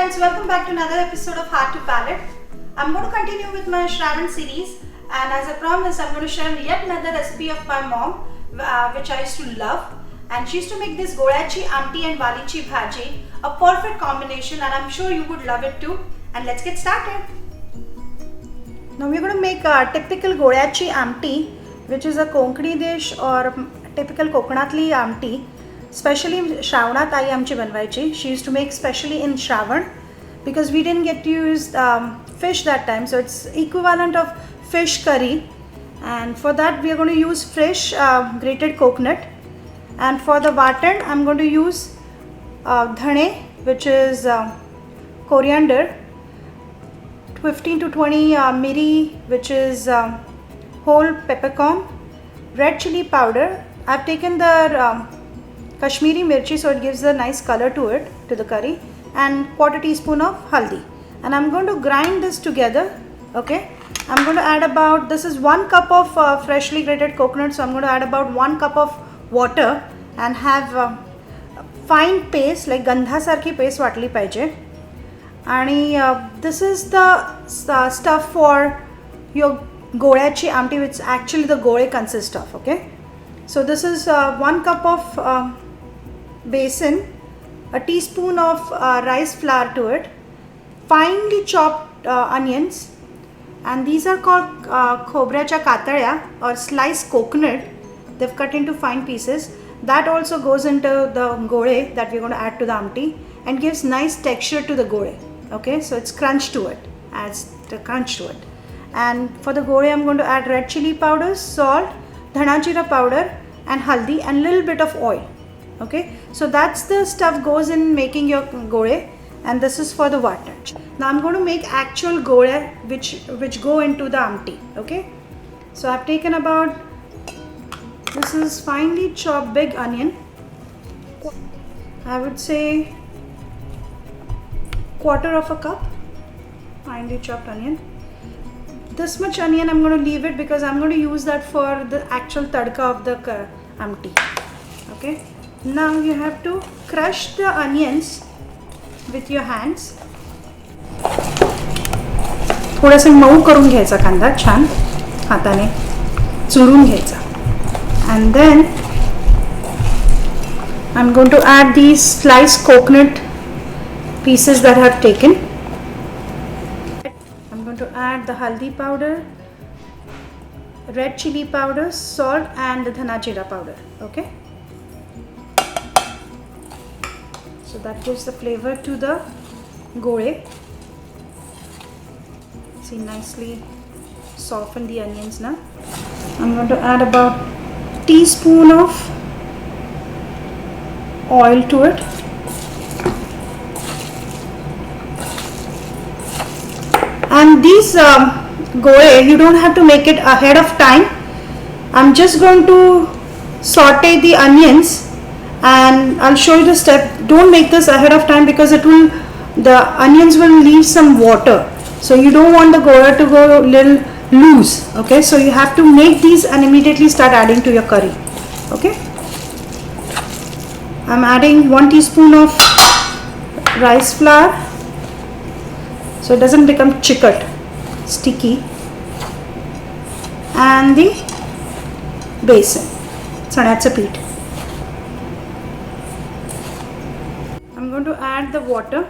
friends, welcome back to another episode of Heart to Palate. I'm going to continue with my Shravan series, and as I promised, I'm going to share yet another recipe of my mom, which I used to love. And she used to make this gorachi amti and walichi bhaji, a perfect combination, and I'm sure you would love it too. And let's get started. Now we're going to make a typical gorachi amti, which is a konkani dish or typical Kokanatli amti. Especially Shravanat आई आमची बनवायची. She used to make specially in Shravan because we didn't get to use fish that time, so it's equivalent of fish curry. And for that we are going to use fresh grated coconut. And for the vatan I'm going to use dhane, which is coriander, 15 to 20 miri, which is whole peppercorn, red chili powder. I've taken the Kashmiri mirchi, so it gives a nice color to it, to the curry, and quarter teaspoon of haldi. And I'm going to grind this together. Okay, I'm going to add about, this is 1 cup of freshly grated coconut, so I'm going to add about 1 cup of water and have fine paste, like gandha sarki paste watli pahije. And this is the stuff for your gorachi amti, which actually the gore consists of. Okay, so this is 1 cup of besan, a teaspoon of rice flour to it, finely chopped onions, and these are called khobracha katarya or sliced coconut. They've cut into fine pieces. That also goes into the gore that we're going to add to the amti and gives nice texture to the gore. Okay, so it's crunch to it, adds the crunch to it. And for the gore I'm going to add red chili powder, salt, dhana jeera powder and haldi and little bit of oil. Okay, so that's the stuff goes in making your gore, and this is for the vatan. Now I'm going to make actual gore which go into the amti. Okay, so I've taken about, this is finely chopped big onion, I would say quarter of a cup finely chopped onion. This much onion I'm going to leave it because I'm going to use that for the actual tadka of the amti. Okay, now you have to crush the onions with your hands. थोडंसं मऊ करून घ्यायचा कांदा, छान हाताने चुरून घ्यायचा. And then I'm going to add these sliced coconut pieces that I have taken. I'm going to add the haldi powder, red chili powder, salt and the dhana jeera powder. Okay, so that gives the flavor to the gore. See, nicely soften the onions now. I'm going to add about teaspoon of oil to it. And these gore, you don't have to make it ahead of time. I'm just going to saute the onions and I'll show you the step. Don't make this ahead of time because the onions will leave some water. So you don't want the gore to go a little loose. Okay, so you have to make these and immediately start adding to your curry. Okay, I'm adding 1 teaspoon of rice flour so it doesn't become chicket, sticky, and the besan, चण्याचं पीठ. I'm going to add the water.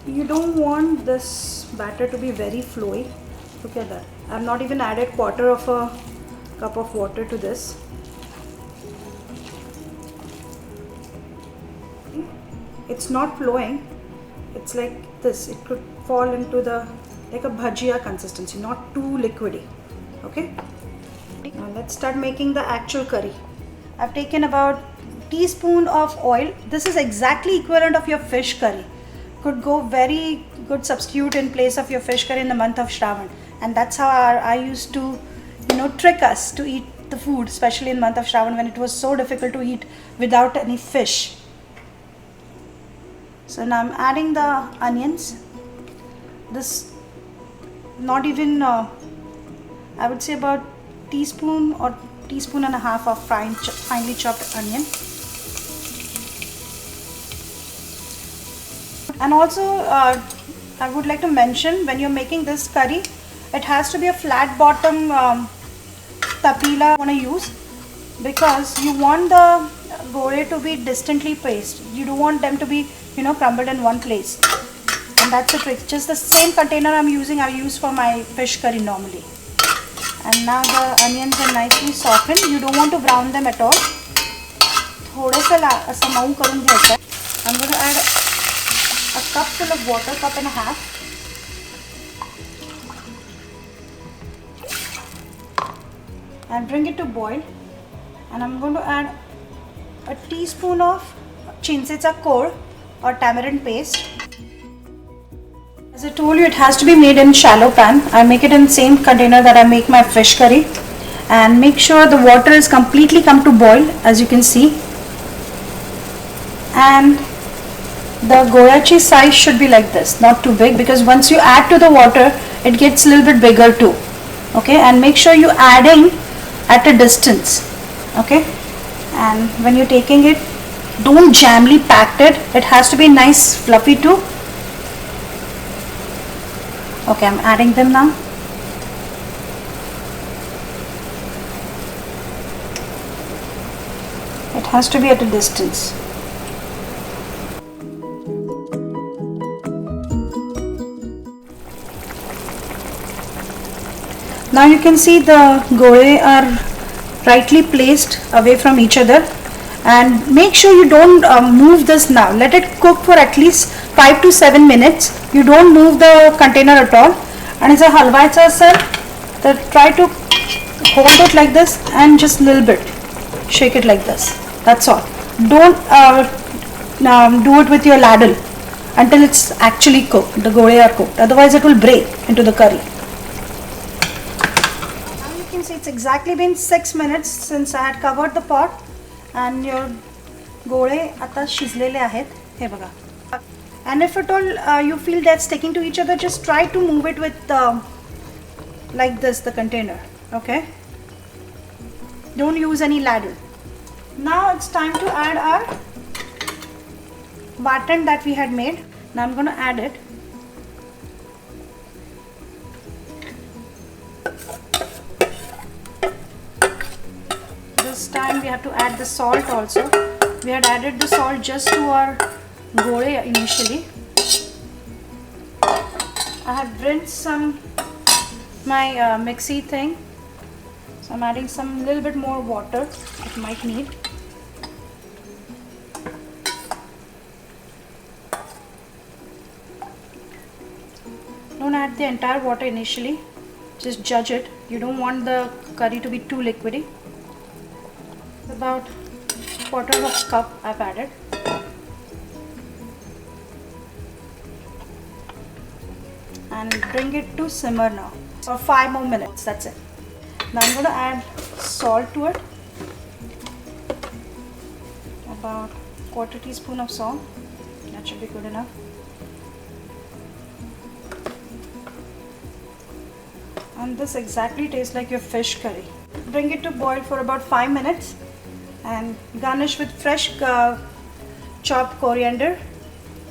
You don't want this batter to be very flowy. Look at that. I've not even added quarter of a cup of water to this. It's not flowing. It's like this. It could fall into like a bhajia consistency, not too liquidy. Okay. Now let's start making the actual curry. I've taken about teaspoon of oil. This is exactly equivalent of your fish curry. Could go very good substitute in place of your fish curry in the month of Shravan. And that's how I used to, trick us to eat the food, especially in the month of Shravan when it was so difficult to eat without any fish. So now I'm adding the onions. This not even I would say about teaspoon or teaspoon and a half of finely chopped onion. And also I would like to mention, when you're making this curry, it has to be a flat bottom tapila you want to use, because you want the gore to be distantly placed. You don't want them to be, crumbled in one place. And that's the trick. Just the same container I use for my fish curry normally. And now the onions are nicely softened. You don't want to brown them at all. I'm going to add a cup full of water, cup and a half. And bring it to boil. And I'm going to add a teaspoon of chinsecha core or tamarind paste. As I told you, it has to be made in shallow pan. I make it in the same container that I make my fish curry. And make sure the water is completely come to boil, as you can see. And the goyachi size should be like this, not too big, because once you add to the water, it gets a little bit bigger too. Okay, and make sure you adding at a distance. Okay, and when you're taking it, don't jamly pack it. It has to be nice fluffy too. Okay, I'm adding them now. It has to be at a distance. Now you can see the gore are rightly placed away from each other, and make sure you don't move this now. Let it cook for at least 5 to 7 minutes. You don't move the container at all. And as a halwacha sir, try to hold it like this and just a little bit shake it like this. That's all. Don't do it with your ladle until it's actually cooked. The gore are cooked. Otherwise it will break into the curry. It's exactly been 6 minutes since I had covered the pot, and your gore आता शिजलेले आहेत हे बघा. And if at all you feel they're sticking to each other, just try to move it with like this, the container. Okay, don't use any ladle. Now it's time to add our batter that we had made. Now I'm going to add it. This time we have to add the salt also. We had added the salt just to our gore initially. I have rinsed some my mixie thing, so I'm adding some little bit more water it might need. Don't add the entire water initially, just judge it. You don't want the curry to be too liquidy. About quarter of a cup I've added. And bring it to simmer now for 5 more minutes. That's it. Now I'm going to add salt to it. About quarter teaspoon of salt. That should be good enough. And this exactly tastes like your fish curry. Bring it to boil for about 5 minutes and garnish with fresh chopped coriander,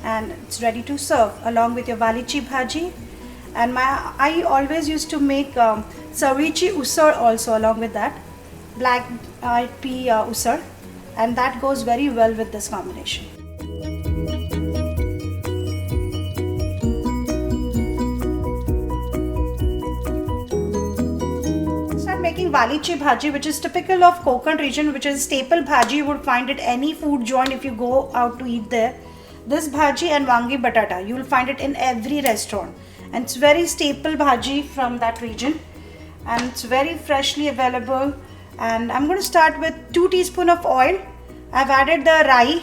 and it's ready to serve along with your valichi bhaji. And I always used to make sawichi usar also along with that, black eyed pea usar, and that goes very well with this combination. Making valichi bhaji, which is typical of Konkan region, which is staple bhaji. You would find it any food joint if you go out to eat there. This bhaji and wangi batata, you will find it in every restaurant, and it's very staple bhaji from that region, and it's very freshly available. And I'm going to start with 2 teaspoons of oil. I've added the rai,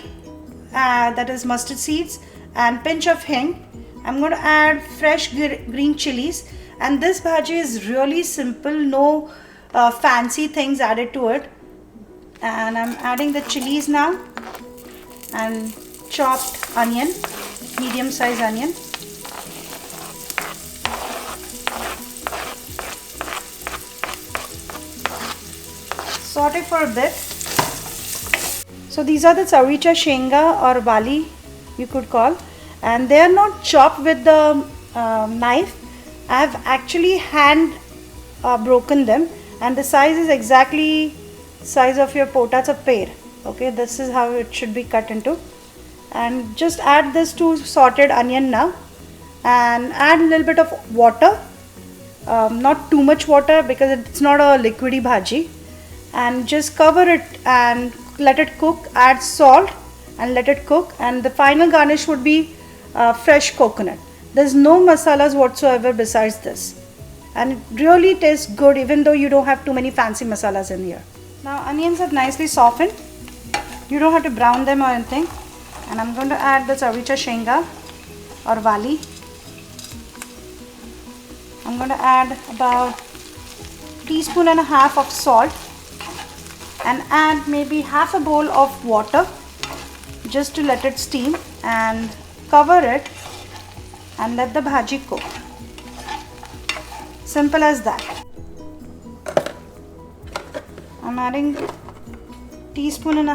that is mustard seeds, and pinch of hing. I'm going to add fresh green chilies, and this bhaji is really simple, no fancy things added to it. And I'm adding the chilies now, and chopped onion, medium size onion. saute for a bit. So these are the chawlicha shenga or wali, you could call, and they are not chopped with the knife. I have actually hand broken them, and the size is exactly size of your pota's pear. Okay, this is how it should be cut into. And just add this to sauteed onion now, and add a little bit of water, not too much water because it's not a liquidy bhaji, and just cover it and let it cook. Add salt and let it cook, and the final garnish would be fresh coconut. There's no masalas whatsoever besides this, and it really tastes good even though you don't have too many fancy masalas in here. Now onions are nicely softened, you don't have to brown them or anything, and I'm going to add the chawlicha shenga or wali. I'm going to add about 1.5 teaspoons of salt and add maybe half a bowl of water just to let it steam, and cover it and let the bhaji cook. Simple as that. I'm adding 1.5 teaspoons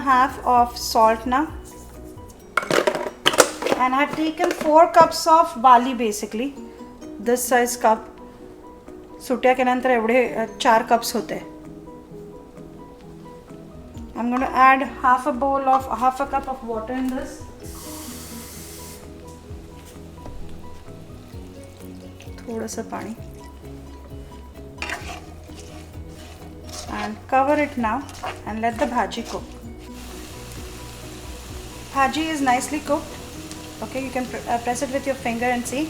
of salt now, and I have taken 4 cups of barley, basically this size cup. सुट्या केल्यानंतर एवढे 4 cups होते. I'm going to add half a cup of water in this. थोड़ा सा पानी, and cover it now and let the bhaji cook. Bhaji is nicely cooked. Okay, you can press it with your finger and see.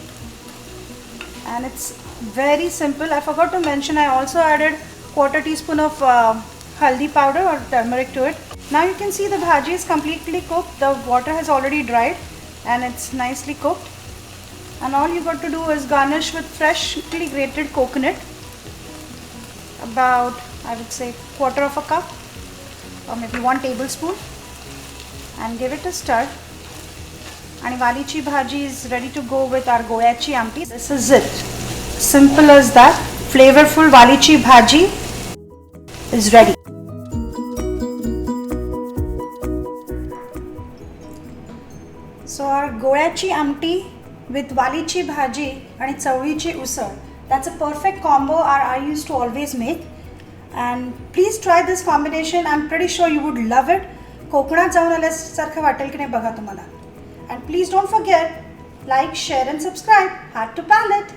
And it's very simple. I forgot to mention, I also added 1/4 teaspoon of haldi powder or turmeric to it. Now you can see the bhaji is completely cooked. The water has already dried and it's nicely cooked. And all you got to do is garnish with freshly grated coconut, about, I would say, 1/4 cup or maybe 1 tablespoon, and give it a stir. And walichi bhaji is ready to go with our goyachi amti. This is it. Simple as that. Flavorful walichi bhaji is ready. So our goyachi amti with walichi bhaji and chawlichi usad, that's a perfect combo I used to always make. And please try this combination. I'm pretty sure you would love it. कोकणात जाऊन आल्यासारखं वाटेल की नाही बघा तुम्हाला. And please don't forget, like, share and subscribe. Heart to Palate.